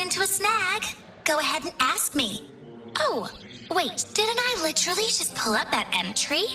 into a snag, go ahead and ask me. Oh, wait, didn't I literally just pull up that entry?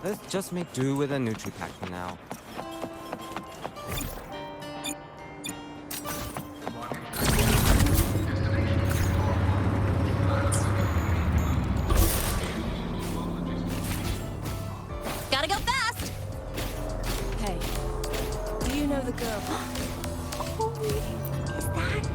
Let's just make do with a Nutri-Pack for now. Gotta go fast! Hey, do you know the girl? Oh, is that...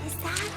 Is that...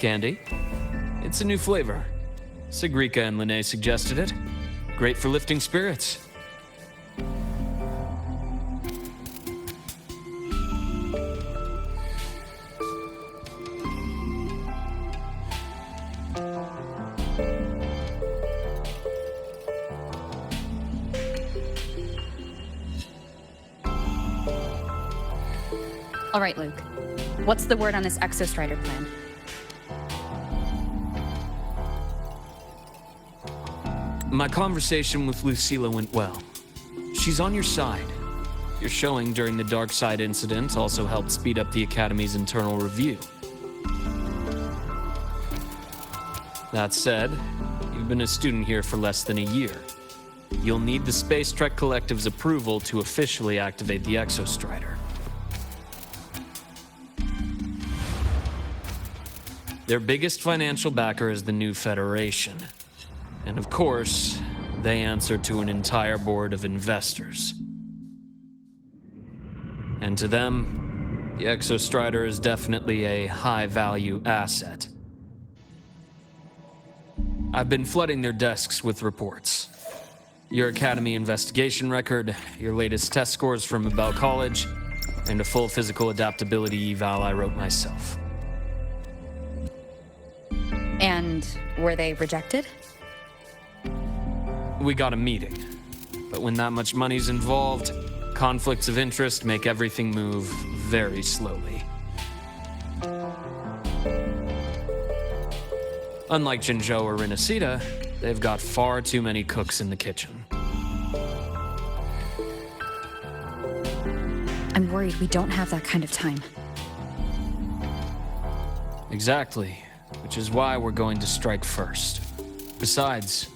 candy. It's a new flavor. Sigrika and Lene suggested it. Great for lifting spirits. All right, Luke. What's the word on this Exostrider plan? My conversation with Lucilla went well. She's on your side. Your showing during the Dark Side incident also helped speed up the Academy's internal review. That said, you've been a student here for less than a year. You'll need the Space Trek Collective's approval to officially activate the Exostrider. Their biggest financial backer is the new Federation. And of course, they answer to an entire board of investors. And to them, the Exostrider is definitely a high-value asset. I've been flooding their desks with reports. Your Academy investigation record, your latest test scores from Abel College, and a full physical adaptability eval I wrote myself. And were they rejected? We got a meeting, but when that much money's involved, conflicts of interest make everything move very slowly. Unlike Jinzhou or Rinasita, they've got far too many cooks in the kitchen. I'm worried we don't have that kind of time. Exactly, which is why we're going to strike first. Besides,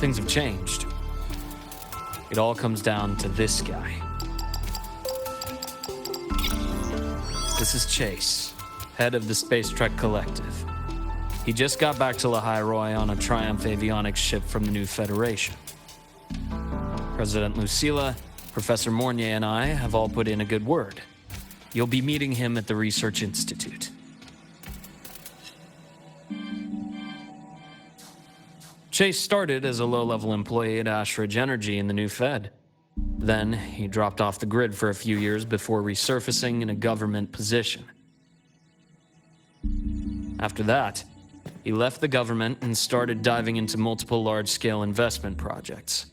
things have changed. It all comes down to this guy. This is Chase, head of the Space Trek Collective. He just got back to Lahai on a Triumph avionics ship from the new Federation. President Lucilla, Professor Mornier, and I have all put in a good word. You'll be meeting him at the Research Institute. Chase started as a low-level employee at Ashridge Energy in the new Fed. Then, he dropped off the grid for a few years before resurfacing in a government position. After that, he left the government and started diving into multiple large-scale investment projects.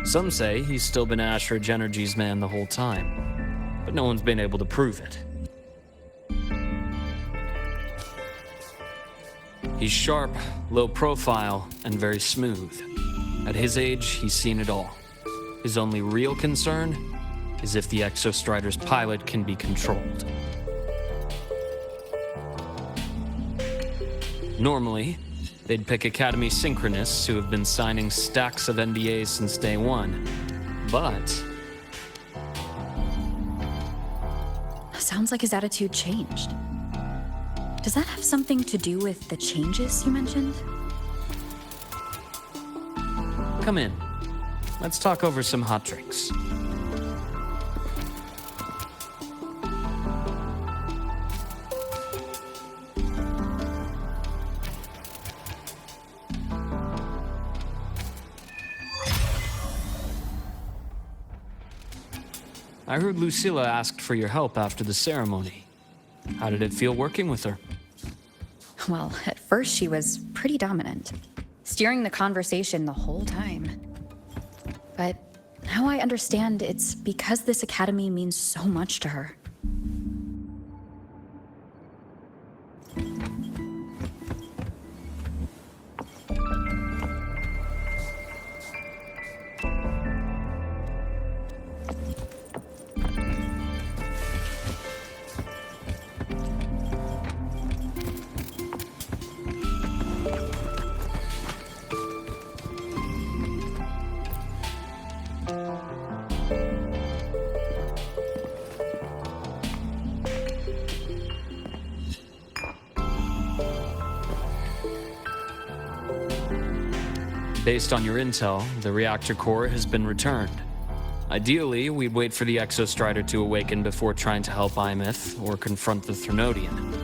Some say he's still been Ashridge Energy's man the whole time, but no one's been able to prove it. He's sharp, low profile, and very smooth. At his age, he's seen it all. His only real concern is if the Exostrider's pilot can be controlled. Normally, they'd pick Academy synchronists who have been signing stacks of NDAs since day one. But Sounds like his attitude changed. Does that have something to do with the changes you mentioned? come in. Let's talk over some hot drinks. I heard Lucilla asked for your help after the ceremony. How did it feel working with her? Well, at first she was pretty dominant, steering the conversation the whole time. But now I understand it's because this academy means so much to her. Based on your intel, the reactor core has been returned. Ideally, we'd wait for the Exostrider to awaken before trying to help Imith or confront the Threnodian.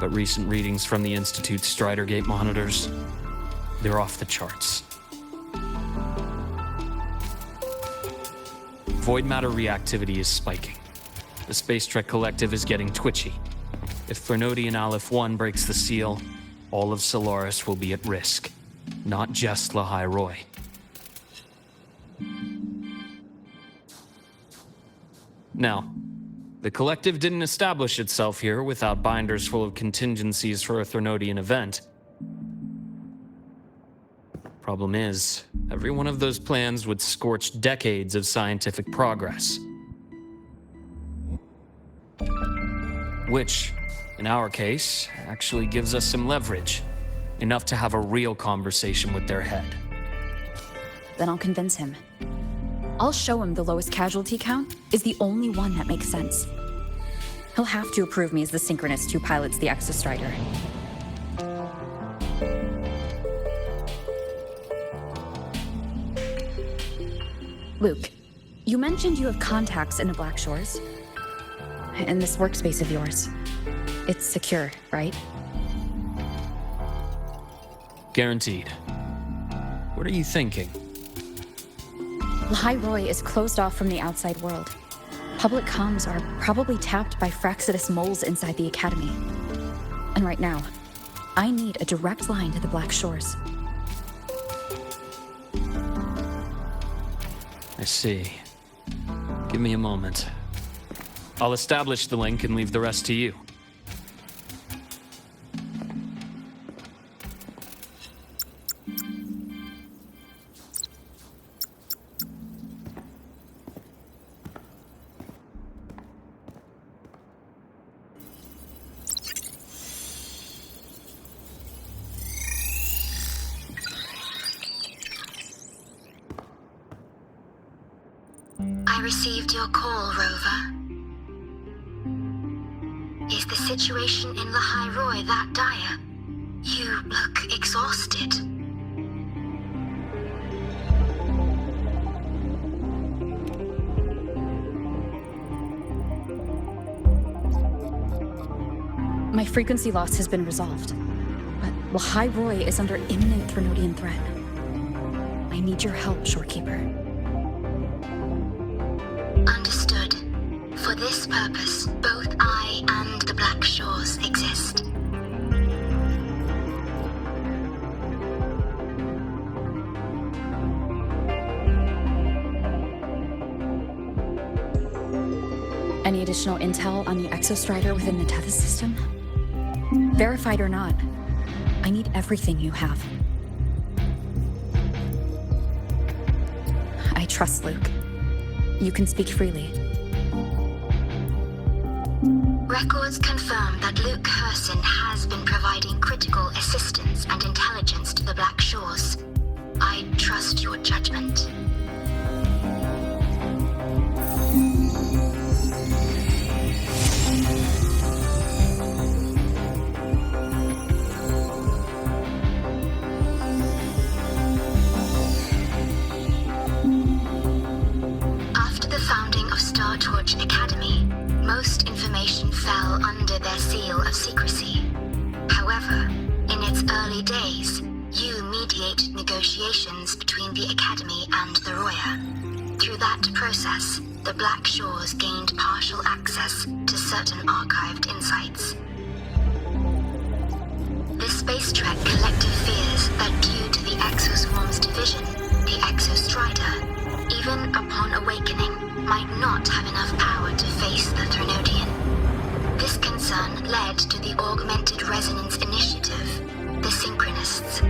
but recent readings from the Institute's Strider Gate monitors, they're off the charts. Void matter reactivity is spiking. The Space Trek Collective is getting twitchy. If Threnodian Aleph 1 breaks the seal, all of Solaris will be at risk. Not just Lahai Roy. Now, the Collective didn't establish itself here without binders full of contingencies for a Threnodian event. Problem is, every one of those plans would scorch decades of scientific progress. Which, in our case, actually gives us some leverage. Enough to have a real conversation with their head. Then I'll convince him. I'll show him the lowest casualty count is the only one that makes sense. He'll have to approve me as the synchronist who pilots the Exostrider. Luke, you mentioned you have contacts in the Black Shores. In this workspace of yours. It's secure, right? Guaranteed. What are you thinking? Lahai Roy is closed off from the outside world. Public comms are probably tapped by Fraxidus moles inside the Academy. And right now, I need a direct line to the Black Shores. I see. Give me a moment. I'll establish the link and leave the rest to you. I received your call, Rover. Is the situation in Lahai Roy that dire? You look exhausted. My frequency loss has been resolved, but Lahai Roy is under imminent Threnodian threat. I need your help, Shorekeeper. Understood. For this purpose, both I and the Black Shores exist. Any additional intel on the Exostrider within the Tethys system? Verified or not, I need everything you have. I trust Luke. You can speak freely. Records confirm that Luke Herson has been providing critical assistance and intelligence to the Black Shores. I trust your judgment. After the founding of Star Torch Academy, most information fell under their seal of secrecy. However, in its early days, you mediated negotiations between the Academy and the Roya. Through that process, the Black Shores gained partial access to certain archived insights. The Space Trek Collective fears that due to the Exoswarm's division, the Exostrider, even upon awakening, might not have enough power to face the Threnodian. This concern led to the Augmented Resonance Initiative, the Synchronists.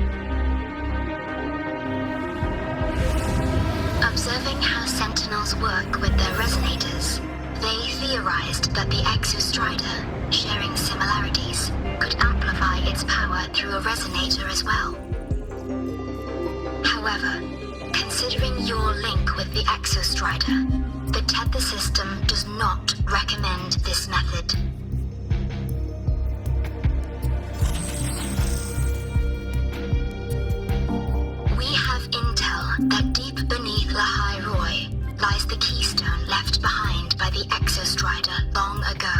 Observing how Sentinels work with their resonators, they theorized that the Exostrider, sharing similarities, could amplify its power through a resonator as well. However, considering your link with the Exostrider, the Tether system does not recommend this method. We have intel that deep beneath Lahai Roy lies the keystone left behind by the Exostrider long ago.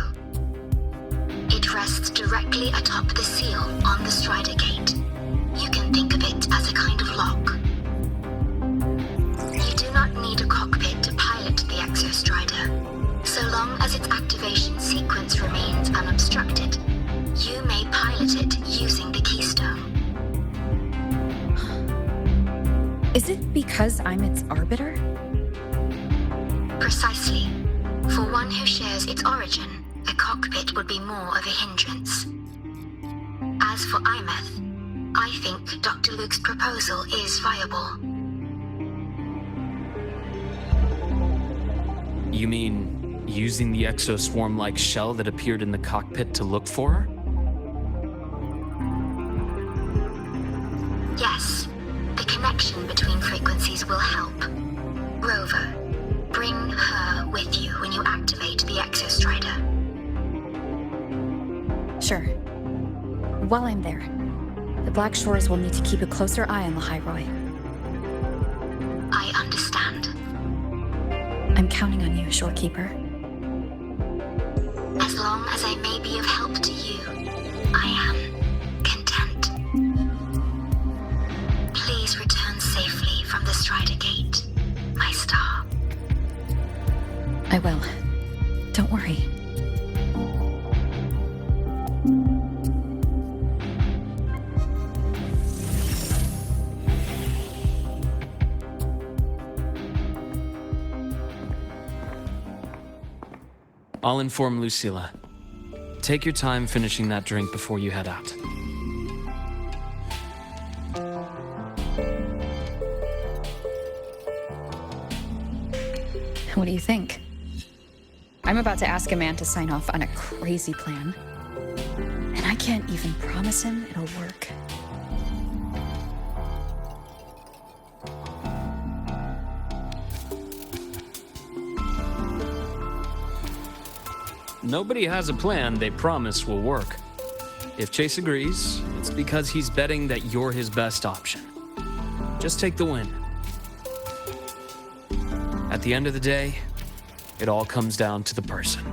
It rests directly atop atop the seal on the Strider gate. You can think of it as a kind of lock. You do not need a cockpit to pilot the Exostrider. So long as its activation sequence remains unobstructed, you may pilot it using the keystone. Is it because I'm its arbiter? Precisely. For one who shares its origin, a cockpit would be more of a hindrance. As for Imeth, I think Dr. Luke's proposal is viable. You mean using the exoswarm-like shell that appeared in the cockpit to look for her? Yes, the connection between frequencies will help. Rover, bring her with you when you activate the Exostrider. Sure. While I'm there, the Black Shores will need to keep a closer eye on the Hyroi. I understand. I'm counting on you, Shorekeeper. As long as I may be of help to you, I am content. Please return safely from the Strider Gate, my star. I will. Don't worry. I'll inform Lucilla. Take your time finishing that drink before you head out. What do you think? I'm about to ask a man to sign off on a crazy plan, and I can't even promise him it'll work. Nobody has a plan they promise will work. If Chase agrees, it's because he's betting that you're his best option. Just take the win. At the end of the day, it all comes down to the person.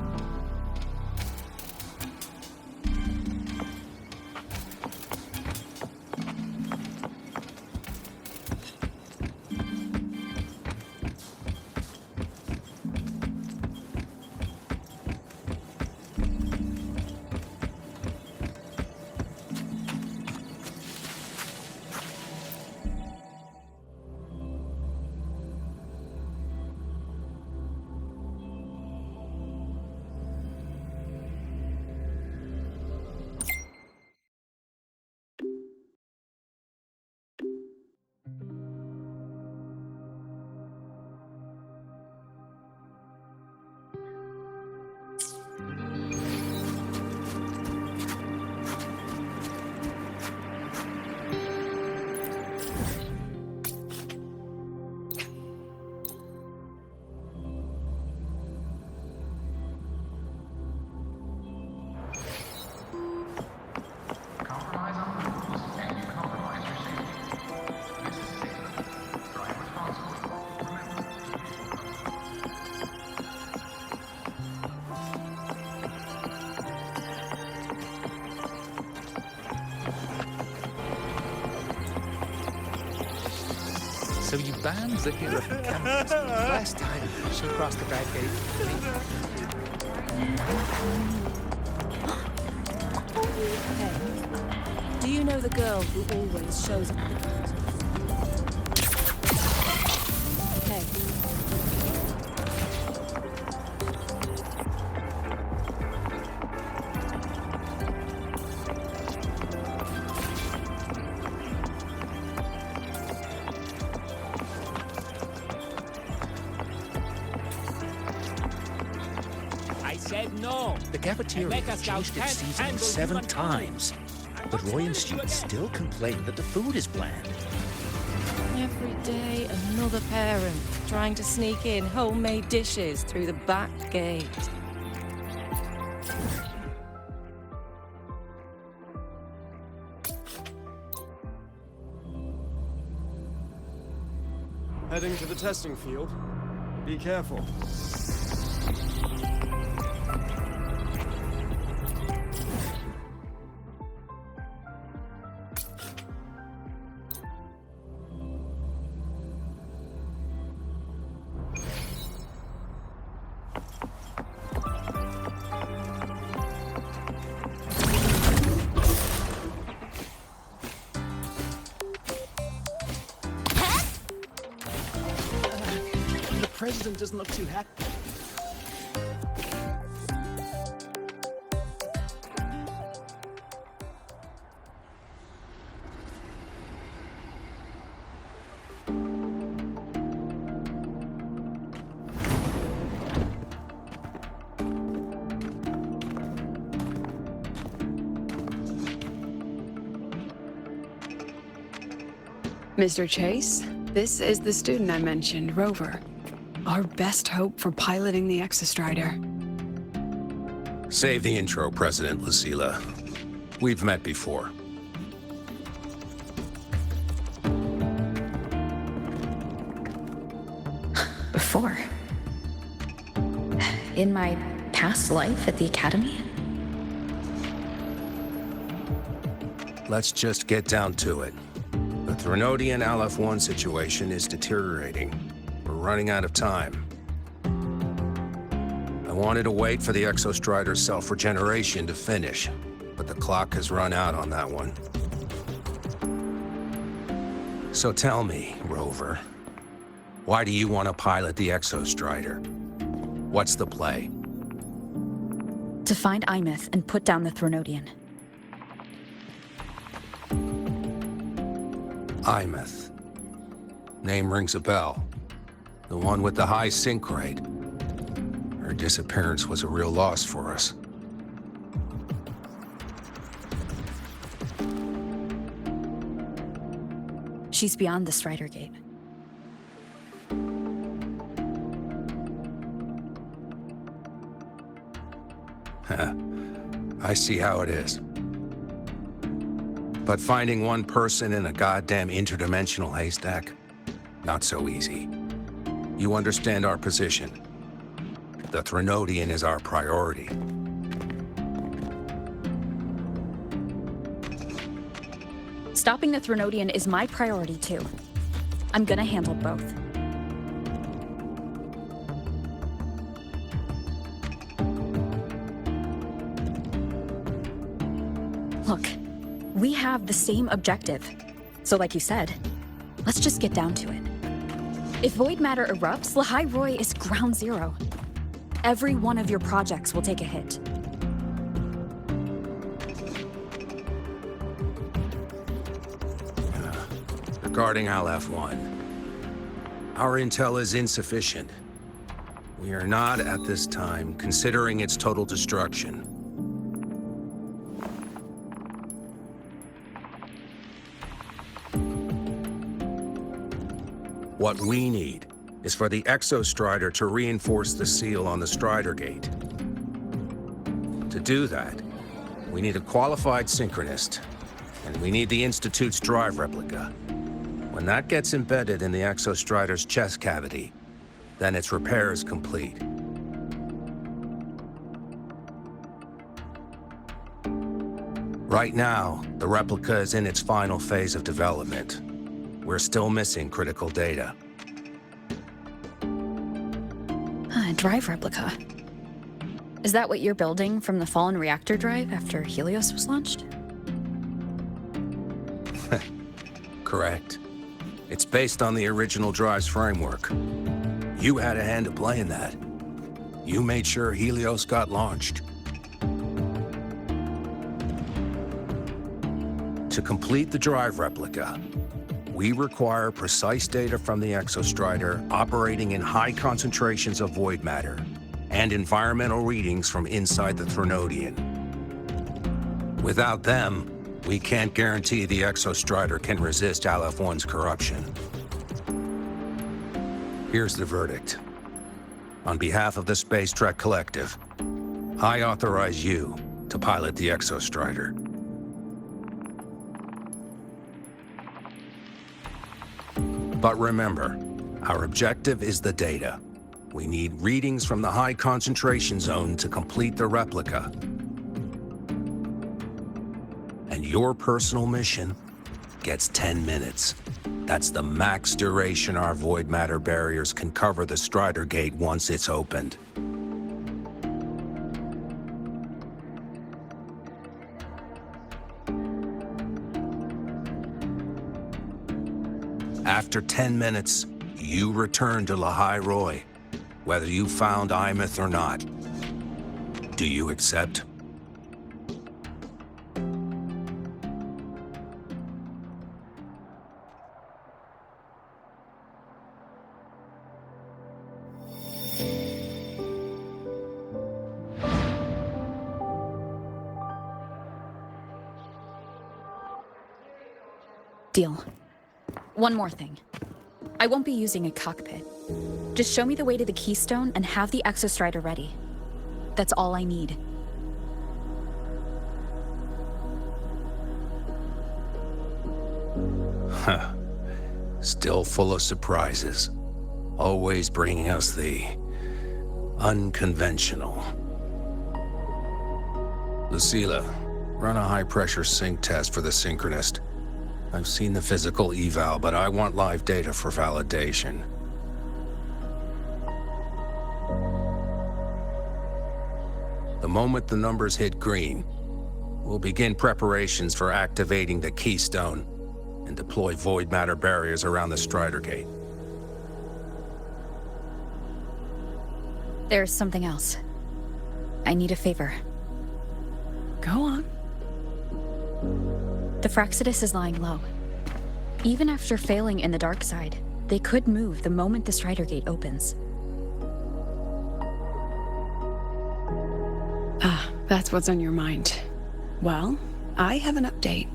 So you banned the hero from campus last time she crossed the bad gate with me. Hey, do you know the girl who always shows up at the gate? Hey. No. The cafeteria has changed its seasoning 7 times, but Roy and students still complain that the food is bland. Every day, another parent trying to sneak in homemade dishes through the back gate. Heading to the testing field. Be careful. president doesn't look too happy. Mr. Chase, this is the student I mentioned, Rover. Our best hope for piloting the Exostrider. Save the intro, President Lucilla. We've met before. Before? In my past life at the Academy? Let's just get down to it. The Threnodian LF-1 situation is deteriorating. We're running out of time. I wanted to wait for the Exostrider's self-regeneration to finish, but the clock has run out on that one. So tell me, Rover, why do you want to pilot the Exostrider? What's the play? To find Imeth and put down the Threnodian. Imeth. Name rings a bell. The one with the high sync rate. Her disappearance was a real loss for us. She's beyond the Strider Gate. I see how it is. But finding one person in a goddamn interdimensional haystack? Not so easy. You understand our position. The Threnodian is our priority. Stopping the Threnodian is my priority too. I'm gonna handle both. Look, we have the same objective. So like you said, let's just get down to it. If void matter erupts, Lahai Roy is ground zero. Every one of your projects will take a hit. Regarding LF-1, our intel is insufficient. We are not, at this time, considering its total destruction. What we need is for the Exostrider to reinforce the seal on the Strider Gate. To do that, we need a qualified synchronist, and we need the Institute's drive replica. When that gets embedded in the Exostrider's chest cavity, then its repair is complete. Right now, the replica is in its final phase of development. We're still missing critical data. Drive replica. Is that what you're building from the fallen reactor drive after Helios was launched? Correct. It's based on the original drive's framework. You had a hand to play in that. You made sure Helios got launched. To complete the drive replica, we require precise data from the Exostrider operating in high concentrations of void matter and environmental readings from inside the Threnodian. Without them, we can't guarantee the Exostrider can resist LF-1's corruption. Here's the verdict. On behalf of the Space Trek Collective, I authorize you to pilot the Exostrider. But remember, our objective is the data. We need readings from the high concentration zone to complete the replica. And your personal mission gets 10 minutes. That's the max duration our void matter barriers can cover the Strider Gate once it's opened. After 10 minutes, you return to Lahai Roy whether you found Imeth or not. Do you accept? Deal. One more thing. I won't be using a cockpit. Just show me the way to the Keystone and have the Exostrider ready. That's all I need. Huh. Still full of surprises. Always bringing us the unconventional. Lucilla, run a high-pressure sync test for the Synchronist. I've seen the physical eval, but I want live data for validation. The moment the numbers hit green, we'll begin preparations for activating the Keystone and deploy void matter barriers around the Strider Gate. There's something else. I need a favor. Go on. The Fraxidus is lying low. Even after failing in the dark side, they could move the moment the Strider Gate opens. Ah, that's what's on your mind. Well, I have an update.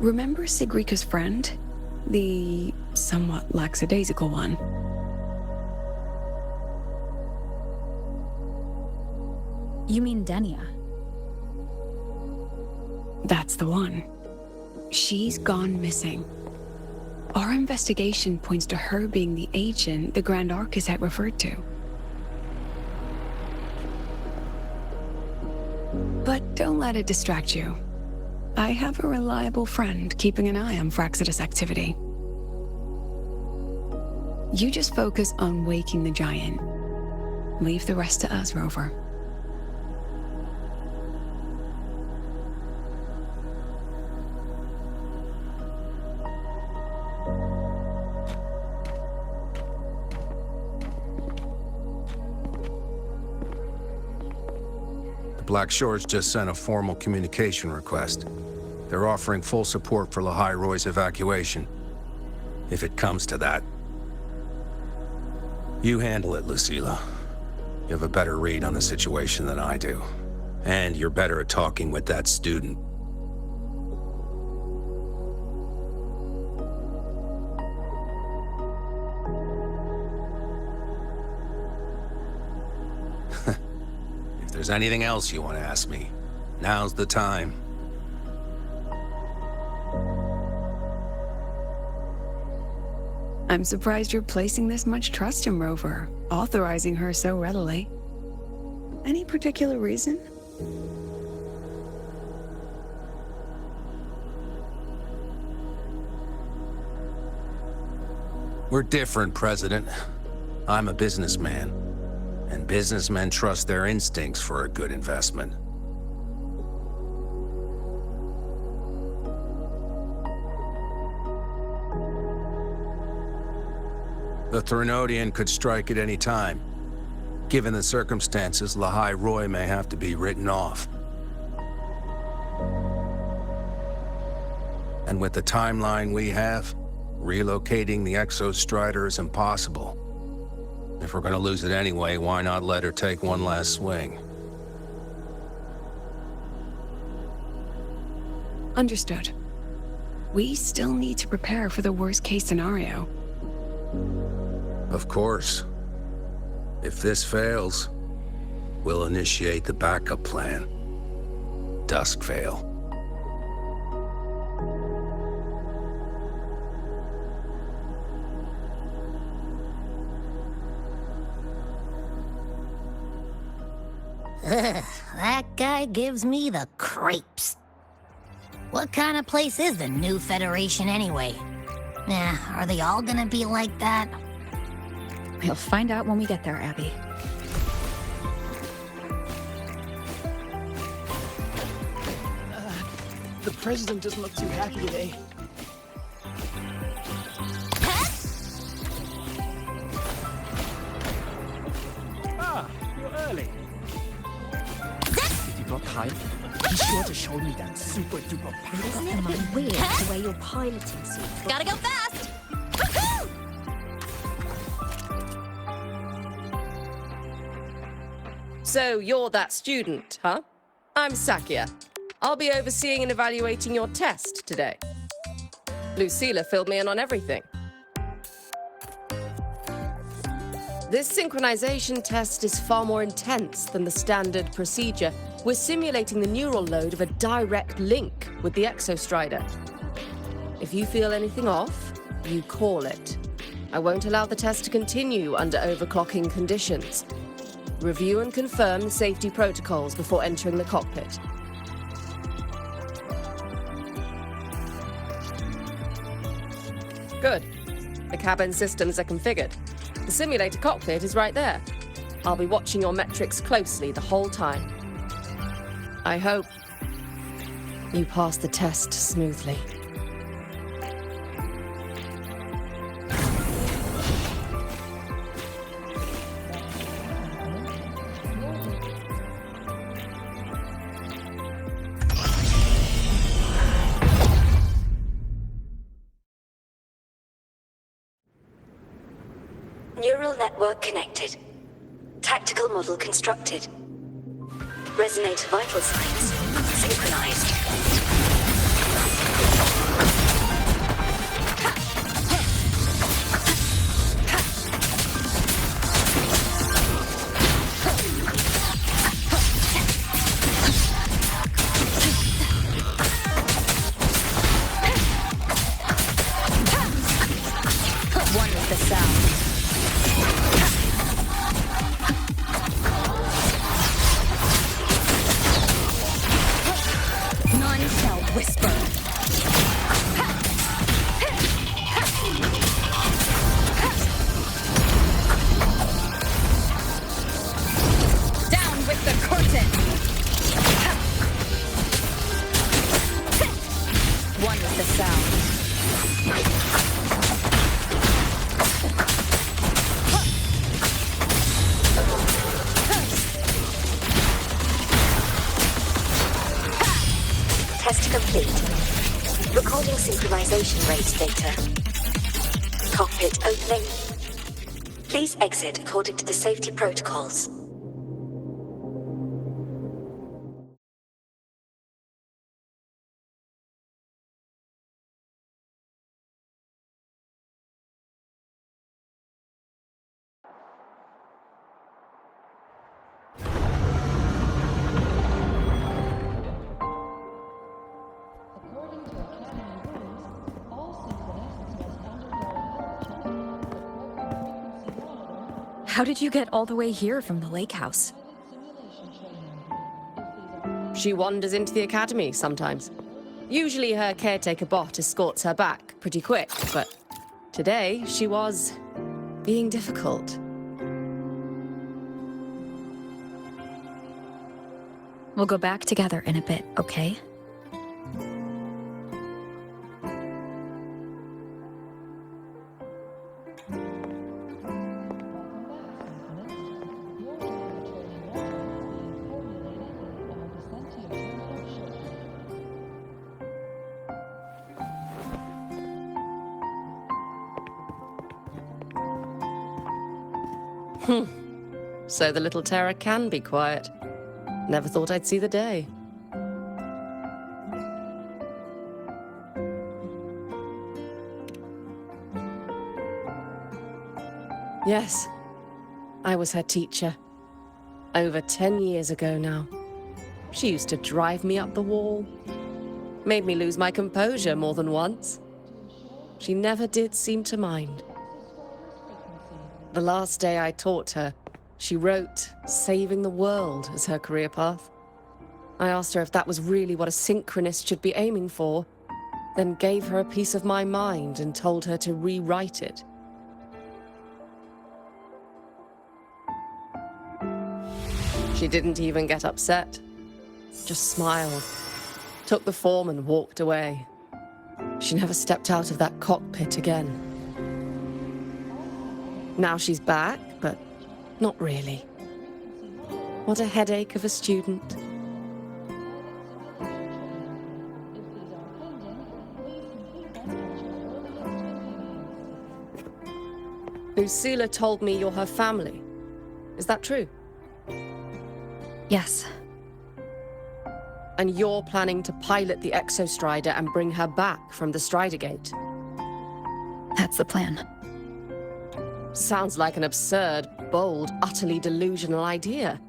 Remember Sigrika's friend? The somewhat lackadaisical one? You mean Denia? That's the one. She's gone missing. Our investigation points to her being the agent the Grand Archus had referred to. But don't let it distract you. I have a reliable friend keeping an eye on Fraxidus activity. You just focus on waking the giant. Leave the rest to us, Rover. Black Shores just sent a formal communication request. They're offering full support for Lahai Roy's evacuation, if it comes to that. You handle it, Lucilla. You have a better read on the situation than I do. And you're better at talking with that student. If there's anything else you want to ask me, now's the time. I'm surprised you're placing this much trust in Rover, authorizing her so readily. Any particular reason? We're different, President. I'm a businessman, and businessmen trust their instincts for a good investment. The Threnodian could strike at any time. Given the circumstances, Lahai Roy may have to be written off. And with the timeline we have, relocating the Exostrider is impossible. If we're gonna lose it anyway, why not let her take one last swing? Understood. We still need to prepare for the worst-case scenario. Of course. If this fails, we'll initiate the backup plan. Duskvale. That guy gives me the creeps. What kind of place is the new Federation anyway? Are they all gonna be like that? We'll find out when we get there, Abby. The president doesn't look too happy today. you're early. If you got time, be sure to show me that super duper power. Isn't it weird the way you're piloting suit? Gotta go fast! Woohoo! So you're that student, huh? I'm Sakia. I'll be overseeing and evaluating your test today. Lucilla filled me in on everything. This synchronization test is far more intense than the standard procedure. We're simulating the neural load of a direct link with the Exostrider. If you feel anything off, you call it. I won't allow the test to continue under overclocking conditions. Review and confirm the safety protocols before entering the cockpit. Good. The cabin systems are configured. The simulator cockpit is right there. I'll be watching your metrics closely the whole time. I hope you pass the test smoothly. Neural network connected. Tactical model constructed. Resonator vital signs synchronized. One with the sound. None shall whisper. Down with the curtain. One with the sound. Test complete. Recording synchronization rate data. Cockpit opening. Please exit according to the safety protocols. How did you get all the way here from the lake house? She wanders into the academy sometimes. Usually her caretaker bot escorts her back pretty quick, but today she was being difficult. We'll go back together in a bit, okay? So the little terror can be quiet. Never thought I'd see the day. Yes, I was her teacher. Over 10 years ago now. She used to drive me up the wall. Made me lose my composure more than once. She never did seem to mind. The last day I taught her, she wrote saving the world as her career path. I asked her if that was really what a synchronist should be aiming for, then gave her a piece of my mind and told her to rewrite it. She didn't even get upset, just smiled, took the form and walked away. She never stepped out of that cockpit again. Now she's back, but not really. What a headache of a student. Lucilla told me you're her family. Is that true? Yes. And you're planning to pilot the Exostrider and bring her back from the Strider Gate? That's the plan. Sounds like an absurd, bold, utterly delusional idea.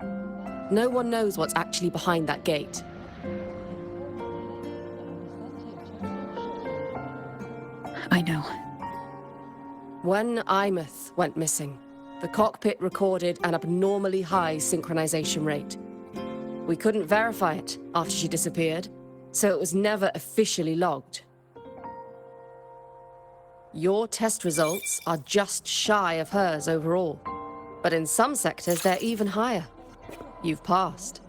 No one knows what's actually behind that gate. I know. When Imeth went missing, the cockpit recorded an abnormally high synchronization rate. We couldn't verify it after she disappeared, so it was never officially logged. Your test results are just shy of hers overall, but in some sectors they're even higher. You've passed.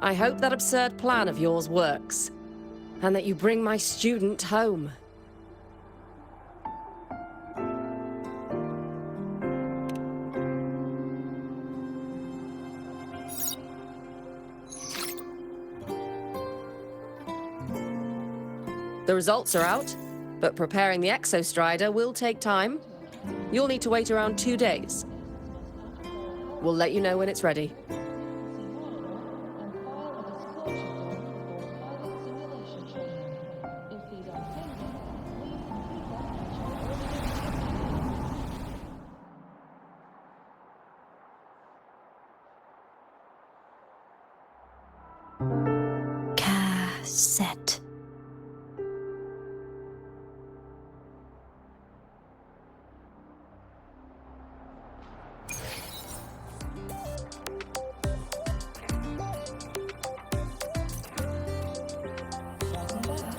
I hope that absurd plan of yours works, and that you bring my student home. The results are out, but preparing the Exostrider will take time. You'll need to wait around 2 days. We'll let you know when it's ready. Cassette.